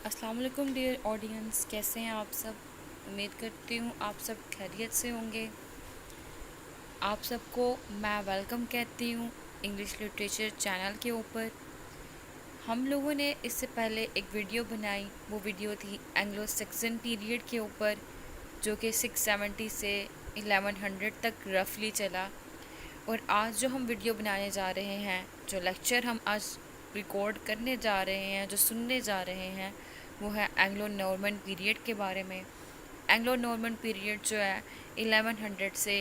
अस्सलाम वालेकुम dear audience, कैसे हैं आप सब। उम्मीद करती हूँ आप सब खैरियत से होंगे। आप सबको मैं वेलकम कहती हूँ इंग्लिश लिटरेचर चैनल के ऊपर। हम लोगों ने इससे पहले एक वीडियो बनाई, वो वीडियो थी एंग्लो सैक्सन पीरियड के ऊपर, जो कि 670 से 1100 तक रफली चला। और आज जो हम वीडियो बनाने जा रहे हैं, जो लेक्चर हम आज रिकॉर्ड करने जा रहे हैं, जो सुनने जा रहे हैं, वो है एंग्लो नॉर्मन पीरियड के बारे में। एंग्लो नॉर्मन पीरियड जो है 1100 से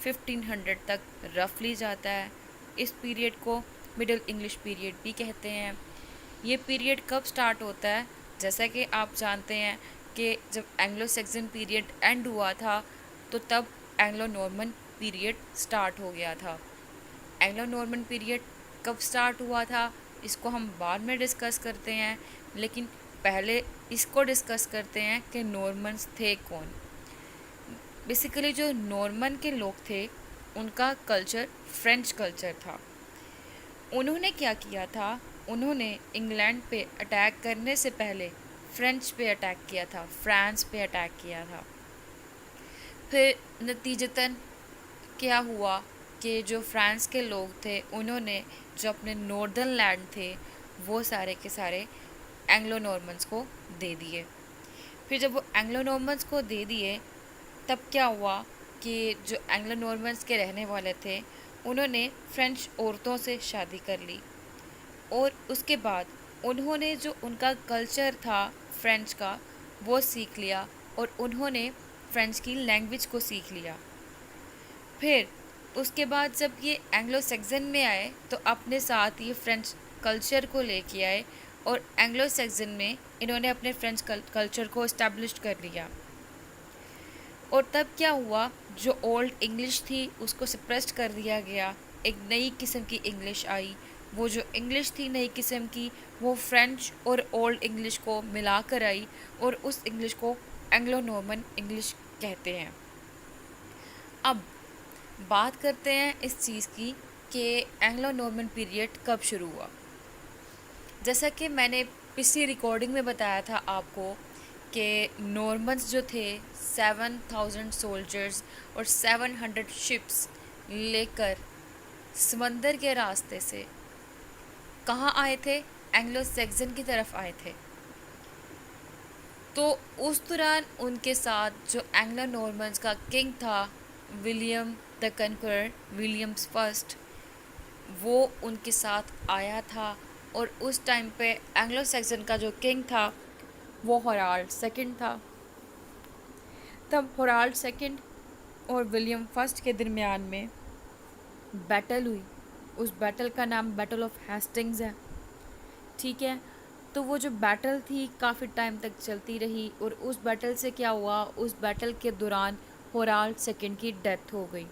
1500 तक रफली जाता है। इस पीरियड को मिडिल इंग्लिश पीरियड भी कहते हैं। ये पीरियड कब स्टार्ट होता है? जैसा कि आप जानते हैं कि जब एंग्लो सैक्सन पीरियड एंड हुआ था, तो तब एंग्लो नॉर्मन पीरियड स्टार्ट हो गया था। एंग्लो नॉर्मन पीरियड कब स्टार्ट हुआ था इसको हम बाद में डिस्कस करते हैं, लेकिन पहले इसको डिस्कस करते हैं कि नॉर्मन्स थे कौन। बेसिकली जो नॉर्मन के लोग थे, उनका कल्चर फ्रेंच कल्चर था। उन्होंने क्या किया था? उन्होंने इंग्लैंड पे अटैक करने से पहले फ्रेंच पे अटैक किया था, फ्रांस पे अटैक किया था। फिर नतीजतन क्या हुआ कि जो फ्रांस के लोग थे, उन्होंने जो अपने नॉर्दर्न लैंड थे, वो सारे के सारे एंग्लो नॉर्मन्स को दे दिए। फिर जब वो एंग्लो नॉर्मन्स को दे दिए, तब क्या हुआ कि जो एंग्लो नॉर्मन्स के रहने वाले थे, उन्होंने फ्रेंच औरतों से शादी कर ली। और उसके बाद उन्होंने जो उनका कल्चर था फ्रेंच का, वो सीख लिया और उन्होंने फ्रेंच की लैंग्वेज को सीख लिया। फिर उसके बाद जब ये एंग्लो सैक्सन में आए, तो अपने साथ ये फ्रेंच कल्चर को लेके आए और एंग्लो सैक्सन में इन्होंने अपने फ्रेंच कल्चर को इस्टेब्लिश कर लिया। और तब क्या हुआ, जो ओल्ड इंग्लिश थी उसको सप्रेस्ड कर दिया गया, एक नई किस्म की इंग्लिश आई। वो जो इंग्लिश थी नई किस्म की, वो फ्रेंच और ओल्ड इंग्लिश को मिलाकर आई और उस इंग्लिश को एंग्लो नॉर्मन इंग्लिश कहते हैं। अब बात करते हैं इस चीज़ की कि एंग्लो नॉर्मन पीरियड कब शुरू हुआ। जैसा कि मैंने पिछली रिकॉर्डिंग में बताया था आपको कि नॉर्मन्स जो थे 7000 सोल्जर्स और 700 शिप्स लेकर समंदर के रास्ते से कहाँ आए थे? एंग्लो सैक्सन की तरफ आए थे। तो उस दौरान उनके साथ जो एंग्लो नॉर्मन्स का किंग था, विलियम द कन्करर, विलियम्स फर्स्ट, वो उनके साथ आया था। और उस टाइम पे एंग्लो सैक्सन का जो किंग था, वो होराल्ड सेकंड था। तब होराल्ड सेकंड और विलियम फर्स्ट के दरमियान में बैटल हुई। उस बैटल का नाम बैटल ऑफ हेस्टिंग्स है, ठीक है। तो वो जो बैटल थी काफ़ी टाइम तक चलती रही और उस बैटल से क्या हुआ, उस बैटल के दौरान होराल्ड सेकंड की डेथ हो गई।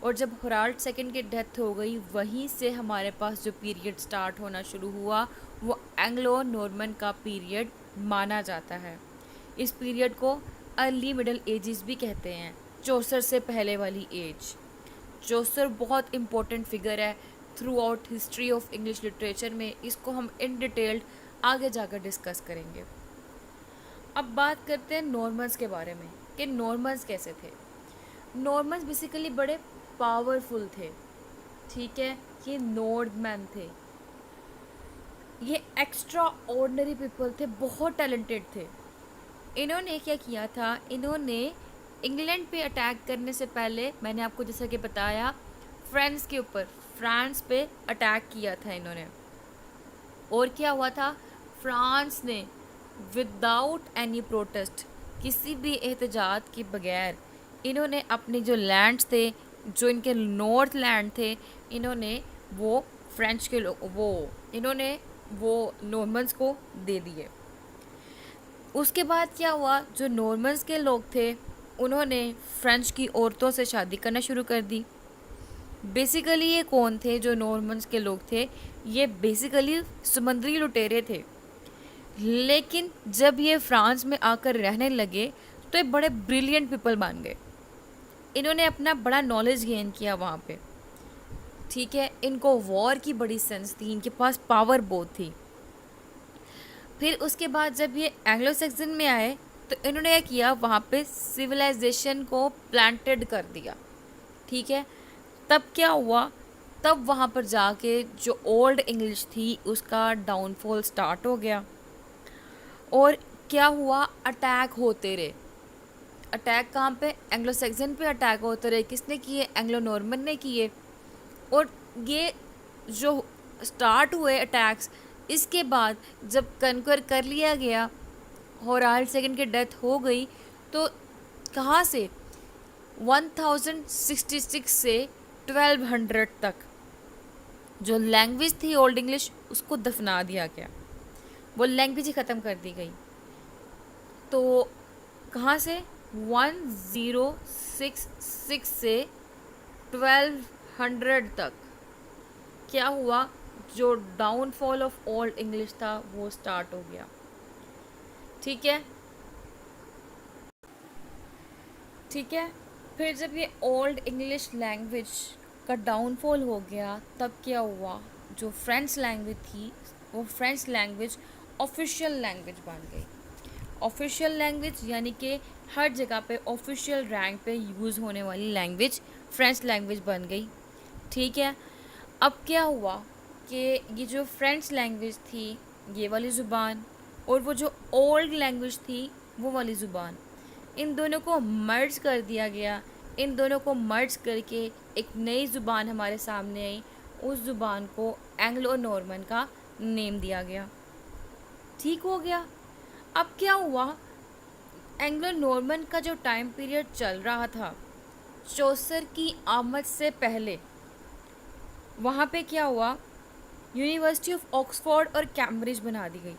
और जब होराल्ड सेकंड की डेथ हो गई, वहीं से हमारे पास जो पीरियड स्टार्ट होना शुरू हुआ, वो एंग्लो नॉर्मन का पीरियड माना जाता है। इस पीरियड को अर्ली मिडल एजेस भी कहते हैं, चौसर से पहले वाली एज। चौसर बहुत इम्पोर्टेंट फिगर है through out history of English literature में। इसको हम इन डिटेल्ड आगे जाकर डिस्कस करेंगे। अब बात करते हैं नॉर्मन्स के बारे में कि नॉर्मन्स कैसे थे। नॉर्मन्स बेसिकली बड़े पावरफुल थे, ठीक है। ये नॉर्डमैन थे, ये एक्स्ट्रा ऑर्डनरी पीपल थे, बहुत टैलेंटेड थे। इन्होंने क्या किया था, इन्होंने इंग्लैंड पे अटैक करने से पहले, मैंने आपको जैसा कि बताया, फ्रांस के ऊपर, फ्रांस पे अटैक किया था इन्होंने। और क्या हुआ था, फ्रांस ने विदाउट एनी प्रोटेस्ट, किसी भी एहतजाज के बगैर, इन्होंने अपने जो लैंड्स थे, जो इनके नॉर्थ लैंड थे, इन्होंने वो फ्रेंच के लोग इन्होंने वो नॉर्मन्स को दे दिए। उसके बाद क्या हुआ, जो नॉर्मन्स के लोग थे, उन्होंने फ्रेंच की औरतों से शादी करना शुरू कर दी। बेसिकली ये कौन थे जो नॉर्मन्स के लोग थे? ये बेसिकली समुद्री लुटेरे थे। लेकिन जब ये फ्रांस में आकर रहने लगे, तो ये बड़े ब्रिलियंट पीपल बन गए। इन्होंने अपना बड़ा नॉलेज गेन किया वहाँ पे, ठीक है। इनको वॉर की बड़ी सेंस थी, इनके पास पावर बहुत थी। फिर उसके बाद जब ये एंग्लो सैक्सन में आए तो इन्होंने क्या किया, वहाँ पे सिविलाइजेशन को प्लांटेड कर दिया। ठीक है, तब क्या हुआ, तब वहाँ पर जाके जो ओल्ड इंग्लिश थी उसका डाउनफॉल स्टार्ट हो गया। और क्या हुआ, अटैक होते रहे। अटैक कहाँ पे, एंग्लो सैक्सन पे अटैक होते रहे। किसने किए, एंग्लो नॉर्मन ने किए। और ये जो स्टार्ट हुए अटैक्स, इसके बाद जब कन्कर कर लिया गया और हार्ड सेकंड की डेथ हो गई, तो कहाँ से 1066 से 1200 तक जो लैंग्वेज थी ओल्ड इंग्लिश उसको दफना दिया गया, वो लैंग्वेज ही ख़त्म कर दी गई। तो कहाँ से 1066 से 1200 तक क्या हुआ, जो डाउनफॉल ऑफ ओल्ड इंग्लिश था वो स्टार्ट हो गया। ठीक है, ठीक है। फिर जब ये ओल्ड इंग्लिश लैंग्वेज का डाउनफॉल हो गया, तब क्या हुआ, जो फ्रेंच लैंग्वेज थी वो फ्रेंच लैंग्वेज ऑफिशियल लैंग्वेज बन गई। ऑफिशियल लैंग्वेज यानी कि हर जगह पे ऑफिशियल रैंक पे यूज़ होने वाली लैंग्वेज फ्रेंच लैंग्वेज बन गई। ठीक है, अब क्या हुआ कि ये जो फ्रेंच लैंग्वेज थी, ये वाली ज़ुबान, और वो जो ओल्ड लैंग्वेज थी वो वाली ज़ुबान, इन दोनों को मर्ज कर दिया गया। इन दोनों को मर्ज करके एक नई ज़ुबान हमारे सामने आई। उस ज़ुबान को एंग्लो नॉर्मन का नेम दिया गया। ठीक हो गया। अब क्या हुआ, एंग्लो नॉर्मन का जो टाइम पीरियड चल रहा था चौसर की आमद से पहले, वहाँ पे क्या हुआ, यूनिवर्सिटी ऑफ ऑक्सफोर्ड और कैम्ब्रिज बना दी गई।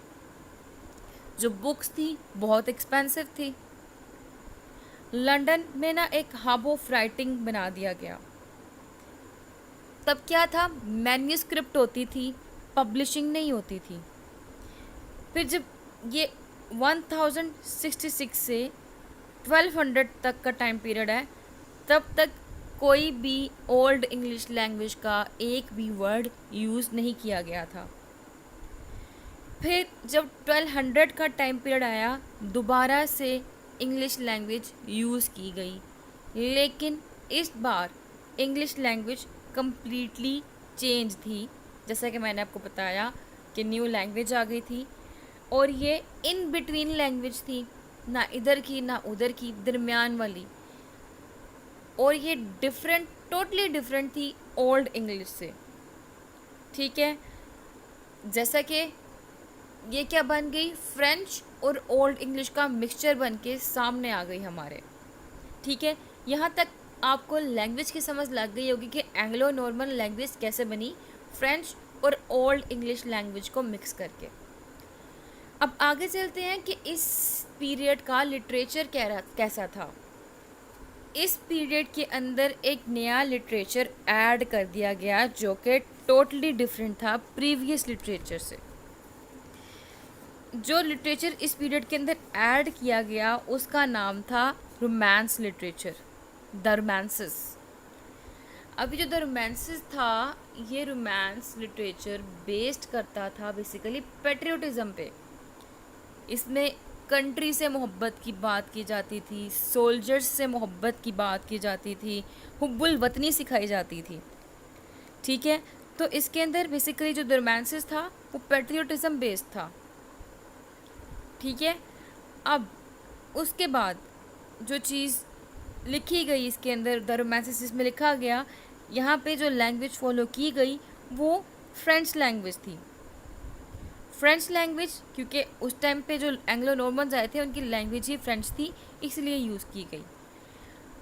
जो बुक्स थी बहुत एक्सपेंसिव थी। लंदन में ना एक हब ऑफ राइटिंग बना दिया गया। तब क्या था, मैन्यूस्क्रिप्ट होती थी, पब्लिशिंग नहीं होती थी। फिर जब ये 1066 से 1200 तक का टाइम पीरियड है, तब तक कोई भी ओल्ड इंग्लिश लैंग्वेज का एक भी वर्ड यूज़ नहीं किया गया था। फिर जब 1200 का टाइम पीरियड आया, दोबारा से इंग्लिश लैंग्वेज यूज़ की गई, लेकिन इस बार इंग्लिश लैंग्वेज कम्प्लीटली चेंज थी। जैसा कि मैंने आपको बताया कि न्यू लैंग्वेज आ गई थी, और ये इन बिटवीन लैंग्वेज थी, ना इधर की ना उधर की, दरमियान वाली। और ये डिफरेंट, टोटली डिफरेंट थी ओल्ड इंग्लिश से। ठीक है, जैसा कि ये क्या बन गई, फ्रेंच और ओल्ड इंग्लिश का मिक्सचर बन के सामने आ गई हमारे। ठीक है, यहाँ तक आपको लैंग्वेज की समझ लग गई होगी कि एंग्लो नॉर्मन लैंग्वेज कैसे बनी, फ्रेंच और ओल्ड इंग्लिश लैंग्वेज को मिक्स करके। अब आगे चलते हैं कि इस पीरियड का लिटरेचर कैसा था। इस पीरियड के अंदर एक नया लिटरेचर ऐड कर दिया गया जो कि टोटली डिफरेंट था प्रीवियस लिटरेचर से। जो लिटरेचर इस पीरियड के अंदर ऐड किया गया उसका नाम था रोमांस लिटरेचर, द रोमांसेस। अभी जो द रोमांसेस था, ये रोमांस लिटरेचर बेस्ड करता था बेसिकली पेट्रियोटिज्म पे। इसमें कंट्री से मोहब्बत की बात की जाती थी, सोल्जर्स से मोहब्बत की बात की जाती थी, हुब्बुल वतनी सिखाई जाती थी। ठीक है, तो इसके अंदर बेसिकली जो द रोमांसेस था वो पेट्रियोटिज्म बेस्ड था। ठीक है, अब उसके बाद जो चीज़ लिखी गई इसके अंदर, द रोमांसेस इसमें लिखा गया, यहाँ पे जो लैंग्वेज फॉलो की गई वो फ्रेंच लैंग्वेज थी। फ्रेंच लैंग्वेज, क्योंकि उस टाइम पे जो एंग्लो नॉर्मन्स आए थे उनकी लैंग्वेज ही फ्रेंच थी, इसलिए यूज़ की गई।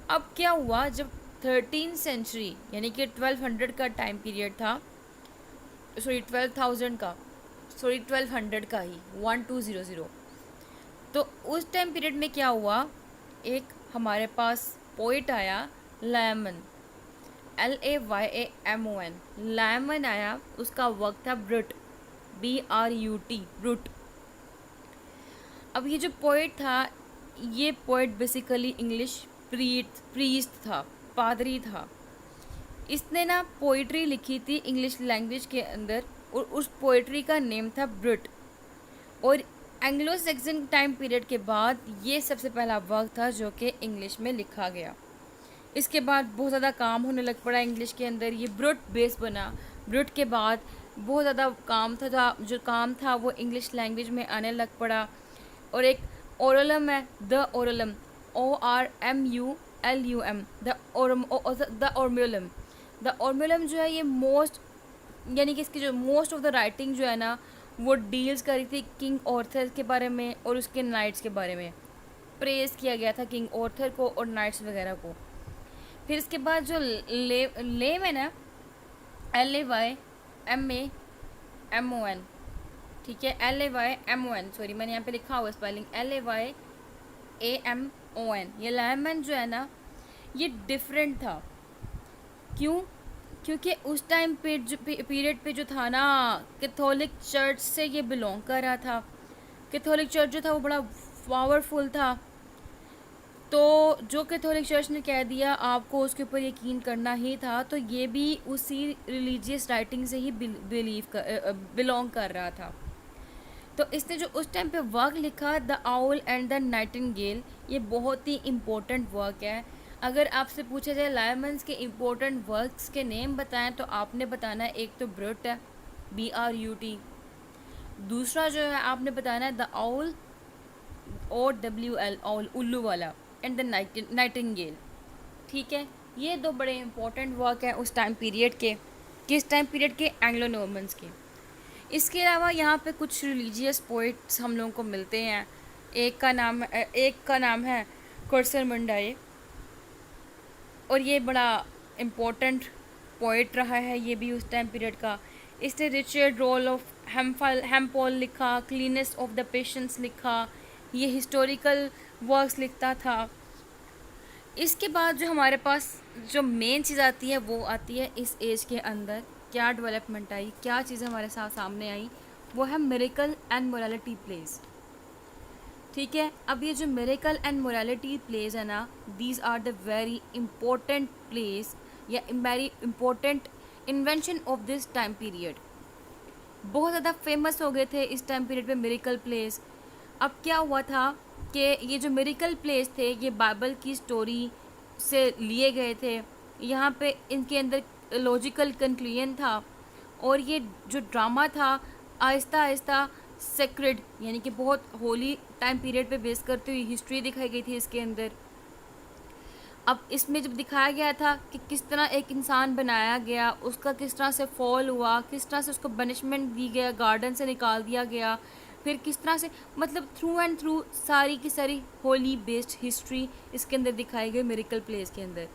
अब क्या हुआ, जब 13th सेंचुरी यानी कि 1200 का टाइम पीरियड था, सॉरी 1200 का ही 1200, तो उस टाइम पीरियड में क्या हुआ, एक हमारे पास पोइट आया लायमन, LAYAMON, लायमन आया। उसका वर्क था ब्रुट, BRUT, ब्रुट। अब ये जो पोइट था, ये पोइट बेसिकली इंग्लिश प्रीस्ट था, पादरी था। इसने ना पोइट्री लिखी थी इंग्लिश लैंग्वेज के अंदर, और उस पोइट्री का नेम था ब्रुट। और एंग्लो सैक्सन टाइम पीरियड के बाद ये सबसे पहला वर्क था जो कि इंग्लिश में लिखा गया। इसके बाद बहुत ज़्यादा काम होने लग पड़ा इंग्लिश के अंदर, ये ब्रूट बेस बना। ब्रूट के बाद बहुत ज़्यादा काम था जो काम था वो इंग्लिश लैंग्वेज में आने लग पड़ा। और एक ओरलम है, द ओरलम, ORMULUM, द ओरम्युलम। द ओरम्युलम जो है ये मोस्ट, यानी कि इसकी जो मोस्ट ऑफ द राइटिंग जो है ना वो डील्स करी थी किंग ऑर्थर के बारे में और उसके नाइट्स के बारे में। प्रेज किया गया था किंग ऑर्थर को और नाइट्स वगैरह को। फिर इसके बाद जो लेम है ना, LAYMAMON, ठीक है, LAYMON, सॉरी मैंने यहाँ पे लिखा हुआ स्पेलिंग LAYAMON। ये लैमन जो है ना ये डिफरेंट था। क्यों? क्योंकि उस टाइम पे जो पीरियड पे जो था ना, कैथोलिक चर्च से ये बिलोंग कर रहा था। कैथोलिक चर्च जो था वो बड़ा पावरफुल था, तो जो कैथोलिक चर्च ने कह दिया आपको उसके ऊपर यकीन करना ही था। तो ये भी उसी रिलीजियस राइटिंग से ही बिलोंग कर रहा था। तो इसने जो उस टाइम पे वर्क लिखा, the owl and the Nightingale, ये बहुत ही इम्पोर्टेंट वर्क है। अगर आपसे पूछा जाए लायमंस के इम्पोर्टेंट वर्क्स के नेम बताएं तो आपने बताना है, एक तो ब्रूट है, BRUT। दूसरा जो है आपने बताना है द आउल, OWL, आउल उल्लू वाला, एंड द नाइटिंगेल। ठीक है, ये दो बड़े इंपॉर्टेंट वर्क हैं उस टाइम पीरियड के। किस टाइम पीरियड के? एंग्लो नॉर्मन्स के। इसके अलावा यहाँ पे कुछ रिलीजियस पोइट्स हम लोगों को मिलते हैं। एक का नाम है कर्सर मंडाए, और ये बड़ा इम्पोर्टेंट पोइट रहा है ये भी उस टाइम पीरियड का। इसने रिचर्ड रोल ऑफ हेम्पॉल लिखा, क्लीनेस ऑफ द पेशेंस लिखा, ये हिस्टोरिकल वर्क्स लिखता था। इसके बाद जो हमारे पास जो मेन चीज़ आती है वो आती है इस एज के अंदर क्या डेवलपमेंट आई, क्या चीज़ें हमारे साथ सामने आई, वो है मिरेकल एंड मोरालिटी प्लेस। ठीक है, अब ये जो मिरेकल एंड मोरालिटी प्लेस है ना, these are the very important place या very important invention of this time period. बहुत ज़्यादा फेमस हो गए थे इस टाइम पीरियड पे मिरेकल प्लेस। अब क्या हुआ था कि ये जो मिरेकल प्लेस थे ये बाइबल की स्टोरी से लिए गए थे। यहाँ पे इनके अंदर लॉजिकल कंक्लूजन था, और ये जो ड्रामा था आहिस्ता आहिस्ता सेक्रेड, यानी कि बहुत होली टाइम पीरियड पे बेस करती हुई हिस्ट्री दिखाई गई थी इसके अंदर। अब इसमें जब दिखाया गया था कि किस तरह एक इंसान बनाया गया, उसका किस तरह से फॉल हुआ, किस तरह से उसको पनिशमेंट दी गया, गार्डन से निकाल दिया गया, फिर किस तरह से, मतलब थ्रू एंड थ्रू सारी की सारी होली बेस्ड हिस्ट्री इसके अंदर दिखाई गई मिरेकल प्लेस के अंदर।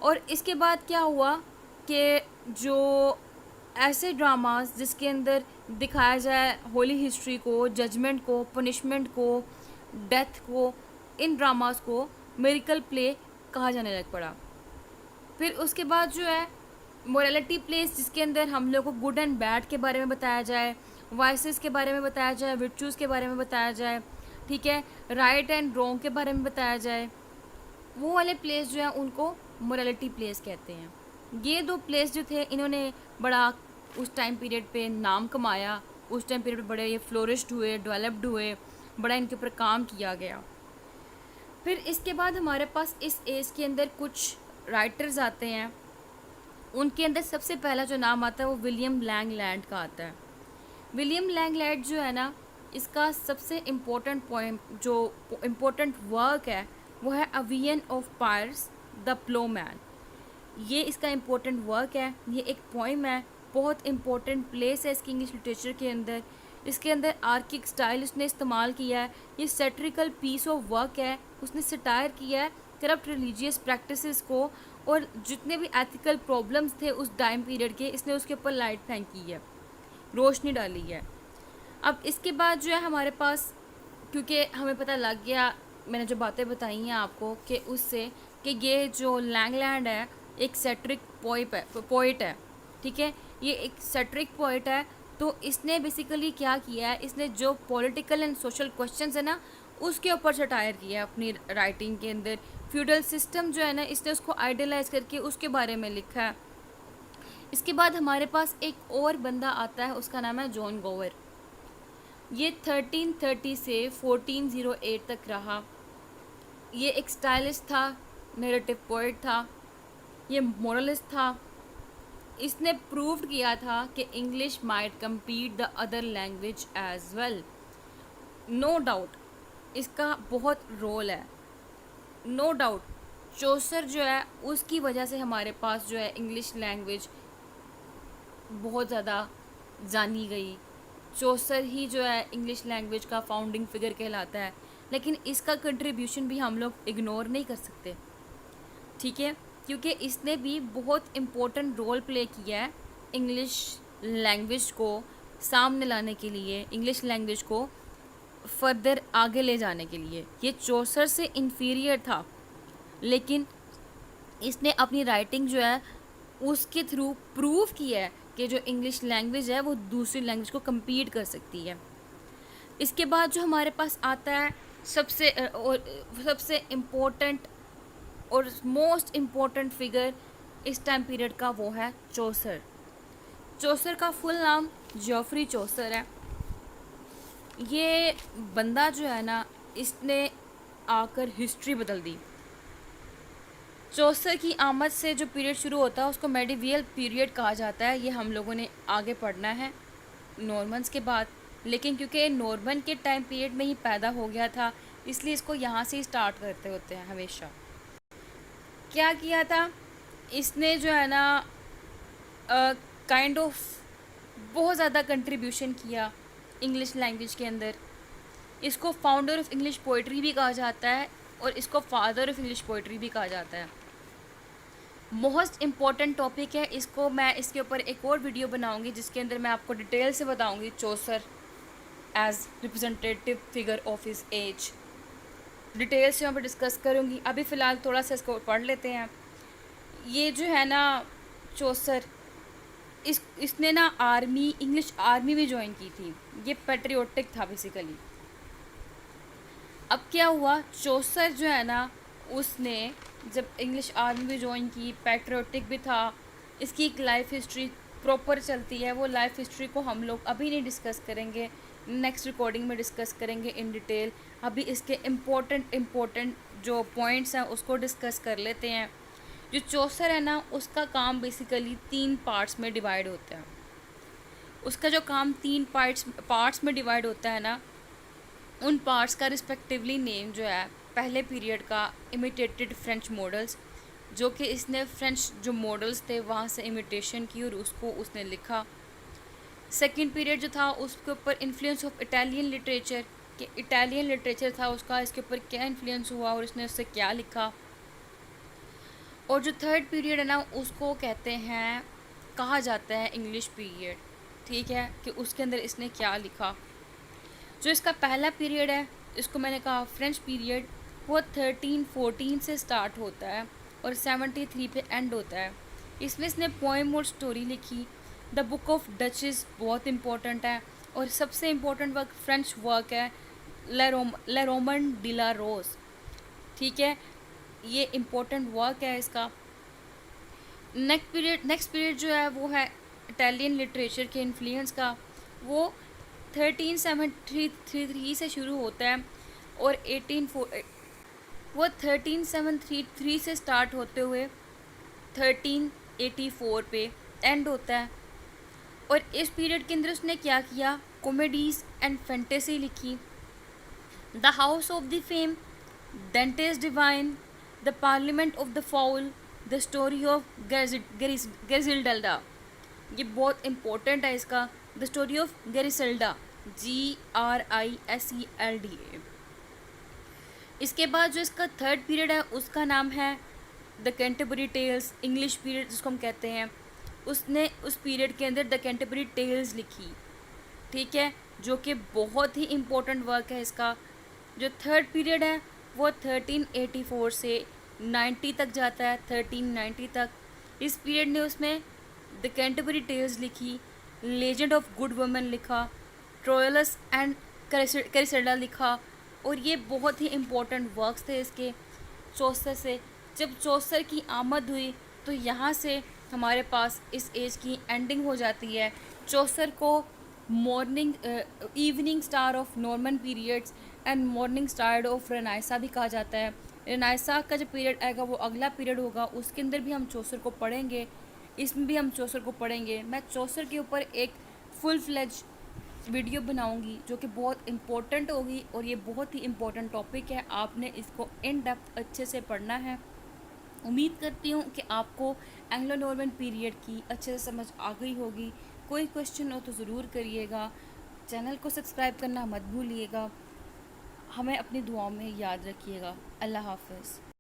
और इसके बाद क्या हुआ कि जो ऐसे ड्रामास जिसके अंदर दिखाया जाए होली हिस्ट्री को, जजमेंट को, पनिशमेंट को, डेथ को, इन ड्रामास को मिरेकल प्ले कहा जाने लग पड़ा। फिर उसके बाद जो है मोरालिटी प्लेस, जिसके अंदर हम लोग को गुड एंड बैड के बारे में बताया जाए, वाइसेस के बारे में बताया जाए, विर्चूज़ के बारे में बताया जाए, ठीक है, राइट एंड रॉन्ग के बारे में बताया जाए, वो वाले प्लेस जो है उनको मोरालिटी प्लेस कहते हैं। ये दो प्लेस जो थे इन्होंने बड़ा उस टाइम पीरियड पे नाम कमाया, उस टाइम पीरियड पे बड़े ये फ्लोरिश्ड हुए, डेवलप्ड हुए, बड़ा इनके ऊपर काम किया गया। फिर इसके बाद हमारे पास इस एज के अंदर कुछ राइटर्स आते हैं। उनके अंदर सबसे पहला जो नाम आता है वो विलियम लैंगलैंड का आता है। विलियम लैंगलैंड जो है ना, इसका सबसे इम्पोर्टेंट पॉइंट, जो इम्पोर्टेंट वर्क है वो है Avian of pierce the Plowman. ये इसका इम्पोर्टेंट वर्क है, ये एक पोइम है, बहुत इम्पोर्टेंट प्लेस है इसकी इंग्लिश लिटरेचर के अंदर। इसके अंदर आर्किक स्टाइल उसने इस्तेमाल किया है, ये सेट्रिकल पीस ऑफ वर्क है, उसने सटायर किया है करप्ट रिलीजियस प्रैक्टिसेस को, और जितने भी एथिकल प्रॉब्लम्स थे उस टाइम पीरियड के इसने उसके ऊपर लाइट फेंकी है, रोशनी डाली है। अब इसके बाद जो है हमारे पास, क्योंकि हमें पता लग गया, मैंने जो बातें बताई हैं आपको कि उससे कि ये जो लैंगलैंड है एक सेट्रिक पोइट है, ठीक है, ये एक सेट्रिक पोइट है। तो इसने बेसिकली क्या किया है, इसने जो पॉलिटिकल एंड सोशल क्वेश्चंस है ना उसके ऊपर सटायर किया है अपनी राइटिंग के अंदर। फ्यूडल सिस्टम जो है ना इसने उसको आइडियलाइज करके उसके बारे में लिखा है। इसके बाद हमारे पास एक और बंदा आता है, उसका नाम है जॉन गोवर। ये 1330 से 1408 तक रहा। ये एक स्टाइलिस्ट था, नैरेटिव पोएट था, ये मोरलिस्ट था। इसने प्रूव किया था कि English might compete the other language as well. No doubt इसका बहुत रोल है, नो डाउट। चौसर जो है उसकी वजह से हमारे पास जो है इंग्लिश लैंग्वेज बहुत ज़्यादा जानी गई। चौसर ही जो है इंग्लिश लैंग्वेज का फाउंडिंग फिगर कहलाता है, लेकिन इसका कंट्रीब्यूशन भी हम लोग इग्नोर नहीं कर सकते, ठीक है, क्योंकि इसने भी बहुत इम्पोर्टेंट रोल प्ले किया है इंग्लिश लैंग्वेज को सामने लाने के लिए, इंग्लिश लैंग्वेज को फर्दर आगे ले जाने के लिए। ये चौसर से इन्फीरियर था, लेकिन इसने अपनी राइटिंग जो है उसके थ्रू प्रूव किया है कि जो इंग्लिश लैंग्वेज है वो दूसरी लैंग्वेज को कम्पीट कर सकती है। इसके बाद जो हमारे पास आता है सबसे इम्पोर्टेंट और मोस्ट इम्पोर्टेंट फिगर इस टाइम पीरियड का, वो है चौसर। चौसर का फुल नाम जॉफरी चौसर है। ये बंदा जो है ना, इसने आकर हिस्ट्री बदल दी। चौसर की आमद से जो पीरियड शुरू होता है उसको मेडिवियल पीरियड कहा जाता है। ये हम लोगों ने आगे पढ़ना है नॉर्मन्स के बाद, लेकिन क्योंकि नॉर्मन के टाइम पीरियड में ही पैदा हो गया था, इसलिए इसको यहाँ से ही स्टार्ट करते होते हैं हमेशा। क्या किया था इसने जो है ना, काइंड ऑफ बहुत ज़्यादा कंट्रीब्यूशन किया इंग्लिश लैंग्वेज के अंदर। इसको फाउंडर ऑफ इंग्लिश पोइट्री भी कहा जाता है और इसको फादर ऑफ इंग्लिश पोइट्री भी कहा जाता है। मोस्ट इम्पॉर्टेंट टॉपिक है, इसको मैं इसके ऊपर एक और वीडियो बनाऊंगी जिसके अंदर मैं आपको डिटेल से बताऊंगी Chaucer as representative figure of his age. Detail से वहाँ पर डिस्कस करूँगी। अभी फ़िलहाल थोड़ा सा इसको पढ़ लेते हैं। ये जो है ना चौसर, इसने ना आर्मी, इंग्लिश आर्मी भी ज्वाइन की थी। ये पेट्रियोटिक था बेसिकली। अब क्या हुआ, चौसर जो है ना उसने जब इंग्लिश आर्मी भी ज्वाइन की, पेट्रियोटिक भी था, इसकी एक लाइफ हिस्ट्री प्रॉपर चलती है। वो लाइफ हिस्ट्री को हम लोग अभी नहीं डिस्कस करेंगे, नेक्स्ट रिकॉर्डिंग में डिस्कस करेंगे इन डिटेल। अभी इसके इम्पोर्टेंट जो पॉइंट्स हैं उसको डिस्कस कर लेते हैं। जो चौसर है ना उसका काम बेसिकली 3 पार्ट्स में डिवाइड होता है। उसका जो काम 3 पार्ट्स में डिवाइड होता है ना, उन पार्ट्स का रिस्पेक्टिवली नेम जो है, पहले पीरियड का इमिटेटेड फ्रेंच मॉडल्स, जो कि इसने फ्रेंच जो मॉडल्स थे वहाँ से इमिटेशन की और उसको उसने लिखा। सेकंड पीरियड जो था उसके ऊपर इन्फ्लुएंस ऑफ इटालियन लिटरेचर, कि इटालियन लिटरेचर था उसका, इसके ऊपर क्या इन्फ्लुएंस हुआ और इसने उससे क्या लिखा। और जो थर्ड पीरियड है ना उसको कहते हैं, कहा जाता है इंग्लिश पीरियड, ठीक है, कि उसके अंदर इसने क्या लिखा। जो इसका पहला पीरियड है, इसको मैंने कहा फ्रेंच पीरियड, वो 1314 से स्टार्ट होता है और 73 पे एंड होता है। इसमें इसने पोएम और स्टोरी लिखी। द बुक ऑफ डचेस बहुत इंपॉर्टेंट है, और सबसे इम्पोर्टेंट वर्क फ्रेंच वर्क है ले रोमन डी ला रोज, ठीक है, ये इम्पोर्टेंट वर्क है इसका। नेक्स्ट पीरियड जो है वो है इटालियन लिटरेचर के इन्फ्लुएंस का। वो 1373 से शुरू होता है और 1373 से स्टार्ट होते हुए 1384 पे एंड होता है। और इस पीरियड के अंदर उसने क्या किया, कॉमेडीज़ एंड फैंटेसी लिखी। The house of the fame, Dante's divine, the parliament of the fowl, the story of Griselda, ये बहुत इम्पोर्टेंट है इसका। The story of Griselda, GRISELDA। इसके बाद जो इसका थर्ड पीरियड है उसका नाम है the Canterbury tales, English period जिसको हम कहते हैं। उसने उस पीरियड के अंदर द कैंटरबरी टेल्स लिखी, ठीक है, जो कि बहुत ही इम्पोर्टेंट वर्क है इसका। जो थर्ड पीरियड है वो 1384 से 90 तक जाता है, 1390 तक। इस पीरियड ने उसमें द कैंटरबरी टेल्स लिखी, लेजेंड ऑफ गुड वुमन लिखा, ट्रोयलस एंड कैरिसेडा लिखा, और ये बहुत ही इम्पोर्टेंट वर्क्स थे इसके चौसर से। जब चौसर की आमद हुई तो यहाँ से हमारे पास इस एज की एंडिंग हो जाती है। चौसर को morning evening star of Norman periods and morning star of renaissance भी कहा जाता है। रेनाइसा का जो पीरियड आएगा वो अगला पीरियड होगा, उसके अंदर भी हम चौसर को पढ़ेंगे, इसमें भी हम चौसर को पढ़ेंगे। मैं चौसर के ऊपर एक फुल फ्लेज वीडियो बनाऊंगी जो कि बहुत इम्पोर्टेंट होगी, और ये बहुत ही इम्पोर्टेंट टॉपिक है, आपने इसको इन डेप्थ अच्छे से पढ़ना है। उम्मीद करती हूँ कि आपको एंग्लो नॉर्मन पीरियड की अच्छे से समझ आ गई होगी। कोई क्वेश्चन हो तो ज़रूर करिएगा। चैनल को सब्सक्राइब करना मत भूलिएगा। हमें अपनी दुआओं में याद रखिएगा। अल्लाह हाफ़िज़।